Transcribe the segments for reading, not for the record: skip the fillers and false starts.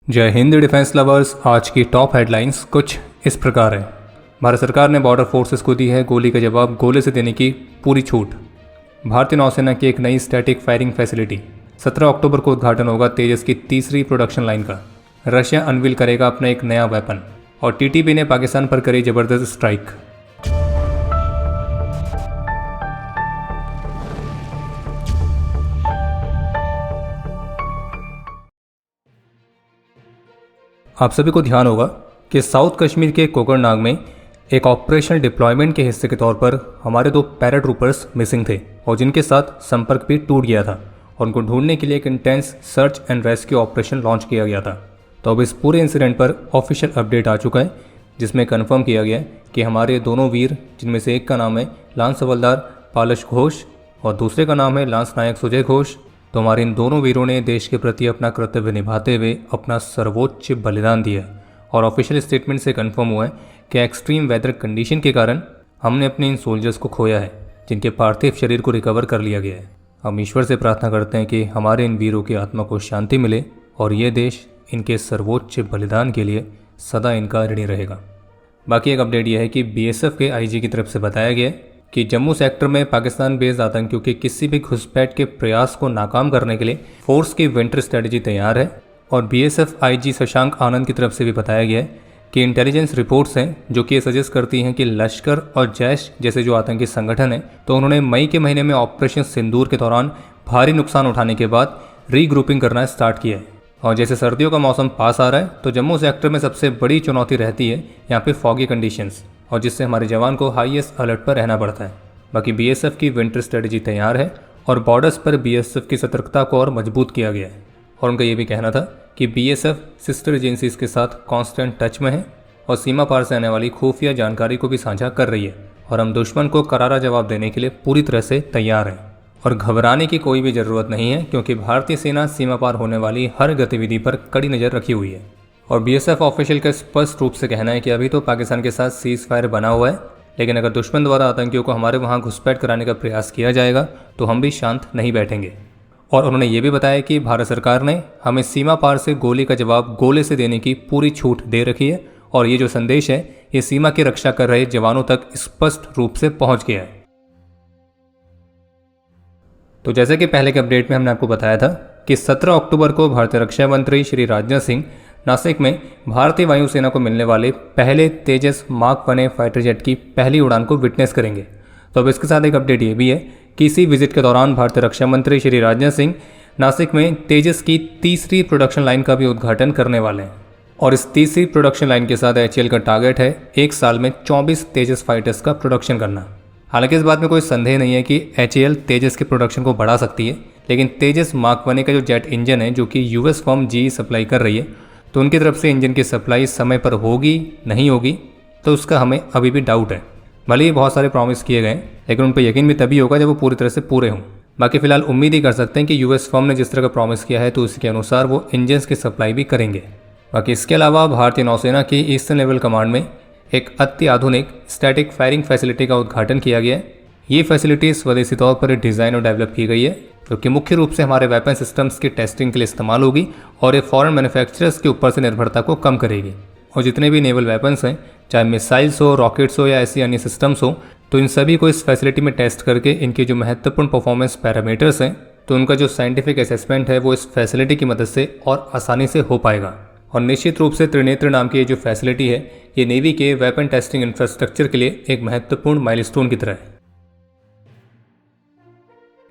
जय Hind defence lovers. आज की टॉप हेडलाइंस कुछ इस प्रकार है। भारत सरकार ने बॉर्डर फोर्सेस को दी है गोली का जवाब गोले से देने की पूरी छूट। भारतीय नौसेना की एक नई स्टैटिक फायरिंग फैसिलिटी। 17 अक्टूबर को उद्घाटन होगा तेजस की तीसरी प्रोडक्शन लाइन का। रशिया अनवील करेगा अपना एक नया वेपन और टीटीपी ने पाकिस्तान पर करी जबरदस्त स्ट्राइक। आप सभी को ध्यान होगा कि साउथ कश्मीर के कोकरनाग में एक ऑपरेशनल डिप्लॉयमेंट के हिस्से के तौर पर हमारे 2 पैराट्रूपर्स मिसिंग थे और जिनके साथ संपर्क भी टूट गया था और उनको ढूंढने के लिए एक intense search and rescue operation launch किया गया था। तो अब इस पूरे इंसिडेंट पर ऑफिशियल अपडेट आ चुका है जिसमें कन्फर्म किया गया है कि हमारे दोनों वीर, जिनमें से एक का नाम है लांस हवलदार पालश घोष और दूसरे का नाम है लांस नायक सुजय घोष, तो हमारे इन दोनों वीरों ने देश के प्रति अपना कर्तव्य निभाते हुए अपना सर्वोच्च बलिदान दिया और ऑफिशियल स्टेटमेंट से कंफर्म हुआ है कि एक्सट्रीम वेदर कंडीशन के कारण हमने अपने इन सोल्जर्स को खोया है, जिनके पार्थिव शरीर को रिकवर कर लिया गया है। हम ईश्वर से प्रार्थना करते हैं कि हमारे इन वीरों की आत्मा को शांति मिले और ये देश इनके सर्वोच्च बलिदान के लिए सदा इनका ऋणी रहेगा। बाकी एक अपडेट यह है कि बीएसएफ के आईजी की तरफ से बताया गया है कि जम्मू सेक्टर में पाकिस्तान बेस्ड आतंकियों के किसी भी घुसपैठ के प्रयास को नाकाम करने के लिए फोर्स की विंटर स्ट्रेटजी तैयार है। और बीएसएफ आईजी शशांक आनंद की तरफ से भी बताया गया है कि इंटेलिजेंस रिपोर्ट्स हैं जो कि ये सजेस्ट करती हैं कि लश्कर और जैश जैसे जो आतंकी संगठन है, तो उन्होंने मई के महीने में ऑपरेशन सिंदूर के दौरान भारी नुकसान उठाने के बाद रीग्रुपिंग करना स्टार्ट किया है। और जैसे सर्दियों का मौसम पास आ रहा है तो जम्मू सेक्टर में सबसे बड़ी चुनौती रहती है यहाँ पे फॉगी कंडीशंस, और जिससे हमारे जवान को हाईएस्ट अलर्ट पर रहना पड़ता है। बाकी बीएसएफ की विंटर स्ट्रेटजी तैयार है और बॉर्डर्स पर बीएसएफ की सतर्कता को और मजबूत किया गया है। और उनका ये भी कहना था कि बीएसएफ सिस्टर एजेंसीज के साथ कांस्टेंट टच में है और सीमा पार से आने वाली खुफिया जानकारी को भी साझा कर रही है और हम दुश्मन को करारा जवाब देने के लिए पूरी तरह से तैयार हैं। और घबराने की कोई भी ज़रूरत नहीं है क्योंकि भारतीय सेना सीमा पार होने वाली हर गतिविधि पर कड़ी नज़र रखी हुई है। और बीएसएफ ऑफिशियल का स्पष्ट रूप से कहना है कि अभी तो पाकिस्तान के साथ सीज फायर बना हुआ है, लेकिन अगर दुश्मन द्वारा आतंकियों को हमारे वहां घुसपैठ कराने का प्रयास किया जाएगा तो हम भी शांत नहीं बैठेंगे। और उन्होंने ये भी बताया कि भारत सरकार ने हमें सीमा पार से गोली का जवाब गोले से देने की पूरी छूट दे रखी है और ये जो संदेश है ये सीमा की रक्षा कर रहे जवानों तक स्पष्ट रूप से पहुंच गया है। तो जैसे कि पहले के अपडेट में हमने आपको बताया था कि 17 अक्टूबर को भारतीय रक्षा मंत्री श्री राजनाथ सिंह नासिक में भारतीय वायुसेना को मिलने वाले पहले तेजस मार्क 1 फाइटर जेट की पहली उड़ान को विटनेस करेंगे। तो अब इसके साथ एक अपडेट ये भी है कि इसी विजिट के दौरान भारतीय रक्षा मंत्री श्री राजनाथ सिंह नासिक में तेजस की तीसरी प्रोडक्शन लाइन का भी उद्घाटन करने वाले हैं। और इस तीसरी प्रोडक्शन लाइन के साथ एचएएल का टारगेट है एक साल में 24 तेजस फाइटर्स का प्रोडक्शन करना। हालांकि इस बात में कोई संदेह नहीं है कि एचएएल तेजस के प्रोडक्शन को बढ़ा सकती है, लेकिन तेजस मार्क 1 का जो जेट इंजन है जो कि यूएस फर्म जीई सप्लाई कर रही है, तो उनकी तरफ से इंजन की सप्लाई समय पर होगी नहीं होगी तो उसका हमें अभी भी डाउट है। भले ही बहुत सारे प्रॉमिस किए गए लेकिन उन पर यकीन भी तभी होगा जब वो पूरी तरह से पूरे हों। बाकी फिलहाल उम्मीद ही कर सकते हैं कि यूएस फर्म ने जिस तरह का प्रॉमिस किया है तो उसके अनुसार वो इंजन्स की सप्लाई भी करेंगे। बाकी इसके अलावा भारतीय नौसेना की ईस्टर्न लेवल कमांड में एक अत्याधुनिक स्टैटिक फायरिंग फैसिलिटी का उद्घाटन किया गया है। ये फैसिलिटी स्वदेशी तौर पर डिज़ाइन और डेवलप की गई है जो कि मुख्य रूप से हमारे वेपन सिस्टम्स की टेस्टिंग के लिए इस्तेमाल होगी और ये फॉरेन मैन्युफैक्चरर्स के ऊपर से निर्भरता को कम करेगी। और जितने भी नेवल वेपन्स हैं, चाहे मिसाइल्स हो, रॉकेट्स हो या ऐसी अन्य सिस्टम्स हो, तो इन सभी को इस फैसिलिटी में टेस्ट करके इनके जो महत्वपूर्ण परफॉर्मेंस पैरामीटर्स हैं तो उनका जो साइंटिफिक असेसमेंट है वो इस फैसिलिटी की मदद से और आसानी से हो पाएगा। और निश्चित रूप से त्रिनेत्र नाम की ये जो फैसिलिटी है ये नेवी के वेपन टेस्टिंग इंफ्रास्ट्रक्चर के लिए एक महत्वपूर्ण माइलस्टोन की तरह है।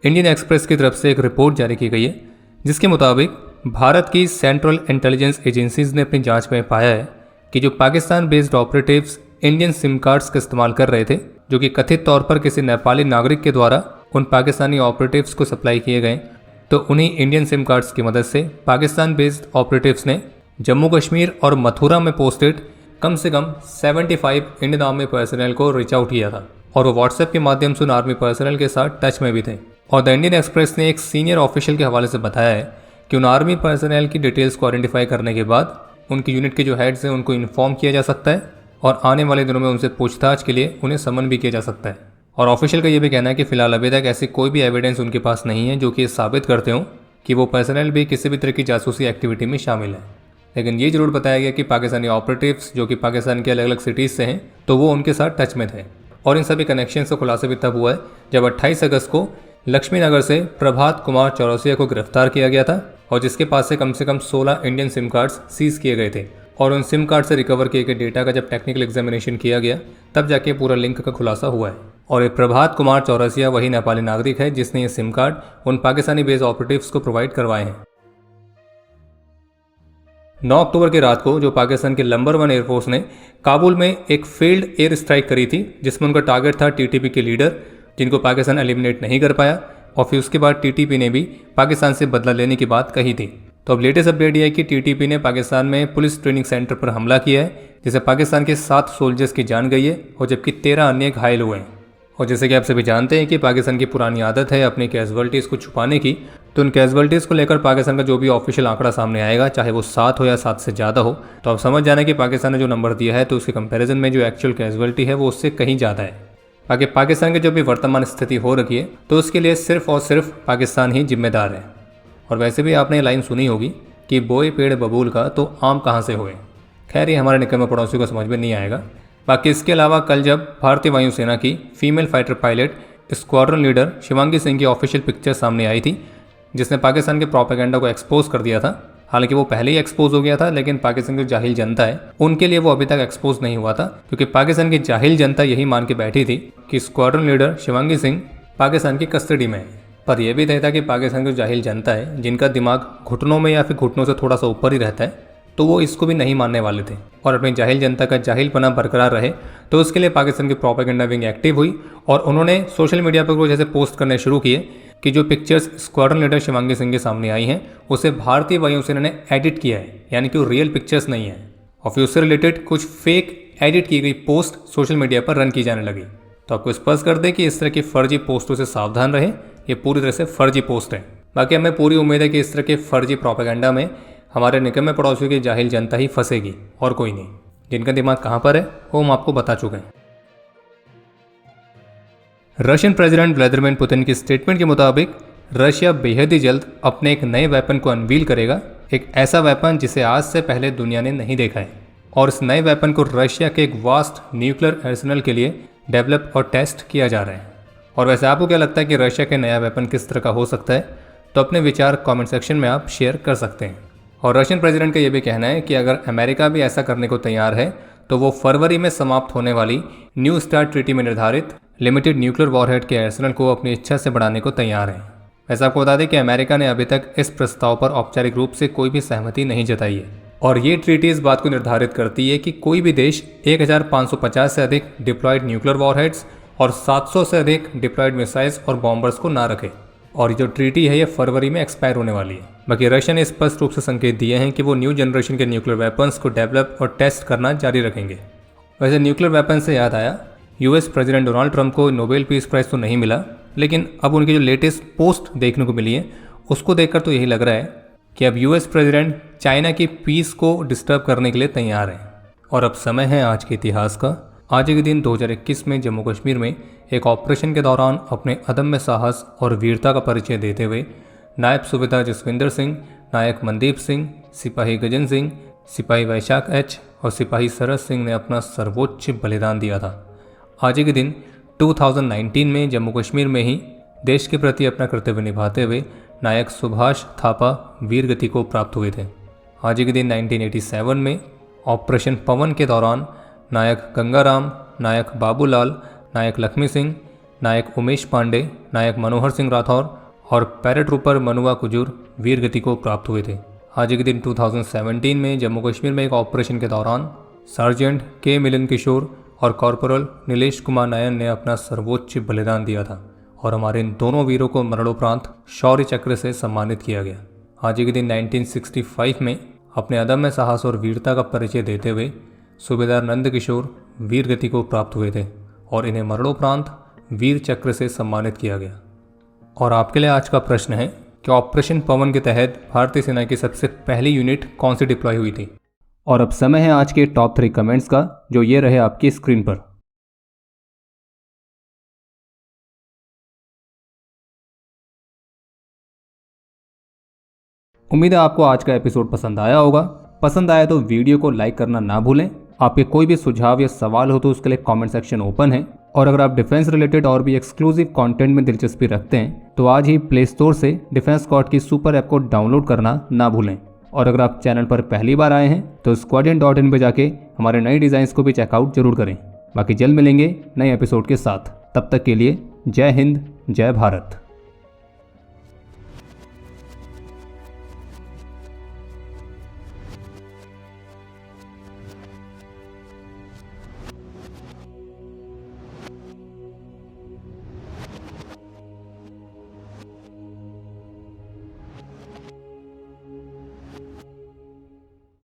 इंडियन एक्सप्रेस की तरफ से एक रिपोर्ट जारी की गई है जिसके मुताबिक भारत की सेंट्रल इंटेलिजेंस एजेंसीज ने अपनी जांच में पाया है कि जो Pakistan based operatives Indian SIM cards का इस्तेमाल कर रहे थे जो कि कथित तौर पर किसी नेपाली नागरिक के द्वारा उन पाकिस्तानी ऑपरेटिव्स को सप्लाई किए गए, तो उन्हीं इंडियन सिम कार्ड्स की मदद से पाकिस्तान बेस्ड ऑपरेटिव्स ने जम्मू कश्मीर और मथुरा में पोस्टेड कम से कम 75 इंडियन आर्मी पर्सनल को रीच आउट किया था और वो व्हाट्सएप के माध्यम से उन आर्मी पर्सनल के साथ टच में भी थे। और द इंडियन एक्सप्रेस ने एक सीनियर ऑफिशियल के हवाले से बताया है कि उन आर्मी पर्सनल की डिटेल्स को आइडेंटिफाई करने के बाद उनकी यूनिट के जो हेड्स हैं उनको इन्फॉर्म किया जा सकता है और आने वाले दिनों में उनसे पूछताछ के लिए उन्हें समन भी किया जा सकता है। और ऑफिशियल का ये भी कहना है कि फिलहाल अभी तक ऐसी कोई भी एविडेंस उनके पास नहीं है जो कि साबित करते हो कि वो पर्सनल भी किसी भी तरह की जासूसी एक्टिविटी में शामिल है। लेकिन ये जरूर बताया गया कि पाकिस्तानी ऑपरेटिव्स जो कि पाकिस्तान के अलग अलग सिटीज़ से हैं तो वो उनके साथ टच में थे। और इन सभी कनेक्शन का खुलासा भी तब हुआ है जब 28 अगस्त को लक्ष्मी नगर से प्रभात कुमार चौरसिया को गिरफ्तार किया गया था और जिसके पास से कम 16 इंडियन सिम कार्ड्स सीज किए गए थे। और उन सिम कार्ड से रिकवर किए गए डेटा का जब टेक्निकल एग्जामिनेशन किया गया तब जाके पूरा लिंक का खुलासा हुआ है। और ये प्रभात कुमार चौरसिया वही नेपाली नागरिक है जिसने ये सिम कार्ड उन पाकिस्तानी बेस्ड ऑपरेटिव्स को प्रोवाइड करवाए हैं। 9 अक्टूबर की रात को जो पाकिस्तान के नंबर 1 एयरफोर्स ने काबुल में एक फील्ड एयर स्ट्राइक करी थी जिसमें उनका टारगेट था टीटीपी के लीडर जिनको पाकिस्तान एलिमिनेट नहीं कर पाया। और फिर उसके बाद टीटीपी ने भी पाकिस्तान से बदला लेने की बात कही थी। तो अब लेटेस्ट अपडेट यह है कि टीटीपी ने पाकिस्तान में पुलिस ट्रेनिंग सेंटर पर हमला किया है जिससे पाकिस्तान के 7 सोल्जर्स की जान गई है और जबकि 13 अन्य घायल हुए हैं। और जैसे कि आप सभी जानते हैं कि पाकिस्तान की पुरानी आदत है अपनी कैजुअलिटीज़ को छुपाने की, तो उन कैजुअलिटीज़ को लेकर पाकिस्तान का जो भी ऑफिशियल आंकड़ा सामने आएगा चाहे वो 7 हो या 7 से ज़्यादा हो तो आप समझ जाना कि पाकिस्तान ने जो नंबर दिया है तो उसके कंपैरिजन में जो एक्चुअल कैजुअलिटी है वो उससे कहीं ज़्यादा है। बाकी पाकिस्तान की जो भी वर्तमान स्थिति हो रखी है तो उसके लिए सिर्फ और सिर्फ पाकिस्तान ही जिम्मेदार है। और वैसे भी आपने लाइन सुनी होगी कि बोए पेड़ बबूल का तो आम कहाँ से हुए। खैर ये हमारे निकम्मे पड़ोसियों को समझ में नहीं आएगा। बाकी इसके अलावा कल जब भारतीय वायुसेना की female fighter pilot squadron leader Shivangi Singh की ऑफिशियल पिक्चर सामने आई थी जिसने पाकिस्तान के प्रोपेगेंडा को एक्सपोज कर दिया था। हालांकि वो पहले ही एक्सपोज हो गया था लेकिन पाकिस्तान की जाहिल जनता है उनके लिए वो अभी तक एक्सपोज नहीं हुआ था क्योंकि पाकिस्तान की जाहिल जनता यही मान के बैठी थी कि स्क्वाड्रन लीडर शिवांगी सिंह पाकिस्तान की कस्टडी में है। पर यह भी तय था कि पाकिस्तान की जाहिल जनता है जिनका दिमाग घुटनों में या फिर घुटनों से थोड़ा सा ऊपर ही रहता है तो वो इसको भी नहीं मानने वाले थे और अपनी जाहिल जनता का जाहिलपना बरकरार रहे तो उसके लिए पाकिस्तान की प्रोपेगेंडा विंग एक्टिव हुई और उन्होंने सोशल मीडिया पर जैसे पोस्ट करने शुरू किए कि जो pictures squadron leader Shivangi Singh के सामने आई हैं उसे भारतीय वायुसेना ने एडिट किया है, यानी कि वो रियल पिक्चर्स नहीं है। और फिर उससे रिलेटेड कुछ फेक एडिट की गई पोस्ट सोशल मीडिया पर रन की जाने लगी। तो आपको स्पष्ट कर दें कि इस तरह की फर्जी पोस्टों से सावधान रहे, ये पूरी तरह से फर्जी पोस्ट है। बाकी हमें पूरी उम्मीद है कि इस तरह के फर्जी प्रोपेगेंडा में हमारे निकम्मे पड़ोसियों की जाहिल जनता ही फंसेगी और कोई नहीं। जिनका दिमाग कहाँ पर है वो हम आपको बता चुके हैं। रशियन प्रेसिडेंट व्लादिमीर पुतिन की स्टेटमेंट के मुताबिक रशिया बेहद ही जल्द अपने एक नए वेपन को अनवील करेगा, एक ऐसा वेपन जिसे आज से पहले दुनिया ने नहीं देखा है। और इस नए वेपन को रशिया के एक वास्ट न्यूक्लियर आर्सेनल के लिए डेवलप और टेस्ट किया जा रहा है। और वैसे आपको क्या लगता है कि रशिया के नया वेपन किस तरह का हो सकता है? तो अपने विचार कमेंट सेक्शन में आप शेयर कर सकते हैं। और रशियन प्रेसिडेंट का ये भी कहना है कि अगर अमेरिका भी ऐसा करने को तैयार है तो वो फरवरी में समाप्त होने वाली न्यू स्टार्ट ट्रीटी में निर्धारित लिमिटेड न्यूक्लियर वॉरहेड के आर्सेनल को अपनी इच्छा से बढ़ाने को तैयार है। वैसे आपको बता दें कि अमेरिका ने अभी तक इस प्रस्ताव पर औपचारिक रूप से कोई भी सहमति नहीं जताई है। और ये ट्रीटी इस बात को निर्धारित करती है कि कोई भी देश 1550 से अधिक डिप्लॉयड न्यूक्लियर वॉरहेड्स और 700 से अधिक डिप्लॉयड मिसाइल्स और बॉम्बर्स को ना रखे। और ये जो ट्रीटी है ये फरवरी में एक्सपायर होने वाली है। बाकी रशिया ने स्पष्ट रूप से संकेत दिए हैं कि वो न्यू जनरेशन के न्यूक्लियर वेपन्स को डेवलप और टेस्ट करना जारी रखेंगे। वैसे न्यूक्लियर वेपन से याद आया, यूएस प्रेसिडेंट डोनाल्ड ट्रंप को नोबेल पीस प्राइज़ तो नहीं मिला, लेकिन अब उनकी जो लेटेस्ट पोस्ट देखने को मिली है उसको देखकर तो यही लग रहा है कि अब यूएस प्रेसिडेंट चाइना की पीस को डिस्टर्ब करने के लिए तैयार है। और अब समय है आज के इतिहास का। आज के दिन 2021 में जम्मू कश्मीर में एक ऑपरेशन के दौरान अपने अदम्य साहस और वीरता का परिचय देते हुए नायब सूबेदार जसविंदर सिंह, नायक मनदीप सिंह, सिपाही गजन सिंह, सिपाही वैशाख एच और सिपाही सरस सिंह ने अपना सर्वोच्च बलिदान दिया था। आज के दिन 2019 में जम्मू कश्मीर में ही देश के प्रति अपना कर्तव्य निभाते हुए नायक सुभाष थापा वीर गति को प्राप्त हुए थे। आज के दिन 1987 में ऑपरेशन पवन के दौरान नायक गंगाराम, नायक बाबूलाल, नायक लक्ष्मी सिंह, नायक उमेश पांडे, नायक मनोहर सिंह राठौर और पैराट्रूपर मनुआ कुजूर वीर गति को प्राप्त हुए थे। आज के दिन 2017 में जम्मू कश्मीर में एक ऑपरेशन के दौरान सार्जेंट के मिलन किशोर और कॉर्पोरल नीलेश कुमार नायन ने अपना सर्वोच्च बलिदान दिया था और हमारे इन दोनों वीरों को मरणोपरांत शौर्य चक्र से सम्मानित किया गया। आज के दिन 1965 में अपने अदम्य साहस और वीरता का परिचय देते हुए सूबेदार नंद किशोर वीर गति को प्राप्त हुए थे और इन्हें मरणोपरांत वीर चक्र से सम्मानित किया गया। और आपके लिए आज का प्रश्न है कि ऑपरेशन पवन के तहत भारतीय सेना की सबसे पहली यूनिट कौन सी डिप्लॉय हुई थी? और अब समय है आज के टॉप 3 कमेंट्स का, जो ये रहे आपकी स्क्रीन पर। उम्मीद है आपको आज का एपिसोड पसंद आया होगा। पसंद आया तो वीडियो को लाइक करना ना भूलें। आपके कोई भी सुझाव या सवाल हो तो उसके लिए कमेंट सेक्शन ओपन है। और अगर आप डिफेंस रिलेटेड और भी एक्सक्लूसिव कंटेंट में दिलचस्पी रखते हैं तो आज ही प्ले स्टोर से डिफेंस स्क्वाड की सुपर ऐप को डाउनलोड करना ना भूलें। और अगर आप चैनल पर पहली बार आए हैं तो squadron.in पे जाके हमारे नए डिज़ाइंस को भी चेकआउट जरूर करें। बाकी जल्द मिलेंगे नए एपिसोड के साथ। तब तक के लिए जय हिंद, जय भारत।